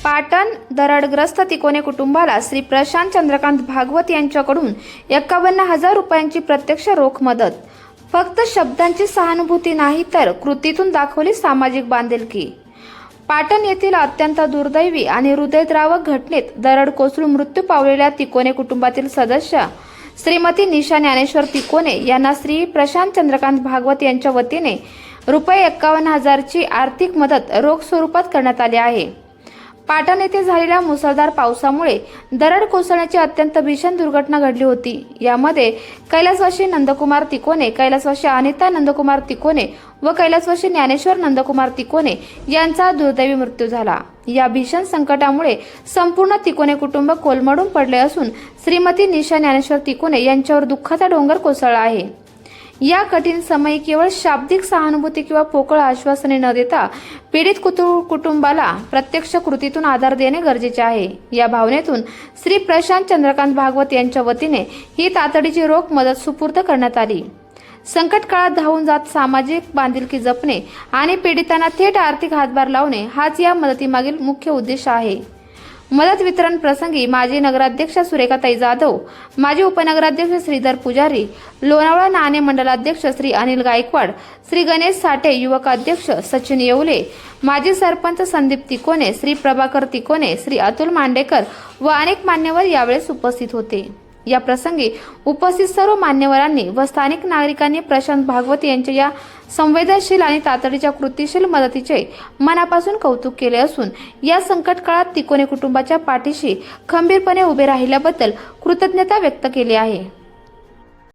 पाटण दरडग्रस्त तिकोने कुटुंबाला श्री प्रशांत चंद्रकांत भागवत यांच्याकडून 51,000 रुपयांची प्रत्यक्ष रोख मदत। फक्त शब्दांची सहानुभूती नाही तर कृतीतून दाखवली सामाजिक बांधिलकी। पाटण येथील अत्यंत दुर्दैवी आणि हृदयद्रावक घटनेत दरड कोसळून मृत्यू पावलेल्या तिकोने कुटुंबातील सदस्य श्रीमती निशा ज्ञानेश्वर तिकोने यांना श्री प्रशांत चंद्रकांत भागवत यांच्या वतीने रुपये 51,000 ची आर्थिक मदत रोख स्वरूपात करण्यात आली आहे। पाटण येथे झालेल्या मुसळधार पावसामुळे दरड कोसळण्याची अत्यंत भीषण दुर्घटना घडली होती। यामध्ये कैलासवासी नंदकुमार तिकोने, कैलासवासी अनिता नंदकुमार तिकोने व कैलासवासी ज्ञानेश्वर नंदकुमार तिकोने यांचा दुर्दैवी मृत्यू झाला। या भीषण संकटामुळे संपूर्ण तिकोने कुटुंब कोलमडून पडले असून श्रीमती निशा ज्ञानेश्वर तिकोने यांच्यावर दुःखाचा डोंगर कोसळला आहे। या कठीण समयी केवळ शाब्दिक सहानुभूती किंवा पोकळ आश्वासने न देता पीडित कुटुंबाला प्रत्यक्ष कृतीतून आधार देणे गरजेचे आहे। या भावनेतून श्री प्रशांत चंद्रकांत भागवत यांच्या वतीने ही तातडीची रोख मदत सुपूर्द करण्यात आली। संकट काळात धावून जात सामाजिक बांधिलकी जपणे आणि पीडितांना थेट आर्थिक हातभार लावणे हाच या मदतीमागील मुख्य उद्देश आहे। मदत वितरण प्रसंगी माजी नगराध्यक्ष सुरेखाताई जाधव, माजी उपनगराध्यक्ष श्रीधर पुजारी, लोणावळा नाणे मंडलाध्यक्ष श्री अनिल गायकवाड, श्री गणेश साठे युवक अध्यक्ष सचिन येवले, माजी सरपंच संदीप तिकोने, श्री प्रभाकर तिकोने, श्री अतुल मांडेकर व अनेक मान्यवर यावेळेस उपस्थित होते। या प्रसंगी उपस्थित सर्व मान्यवरांनी व स्थानिक नागरिकांनी प्रशांत भागवत यांच्या या संवेदनशील आणि तातडीच्या कृतीशील मदतीचे मनापासून कौतुक केले असून या संकट काळात तिकोने कुटुंबाच्या पाठीशी खंबीरपणे उभे राहिल्याबद्दल कृतज्ञता व्यक्त केली आहे।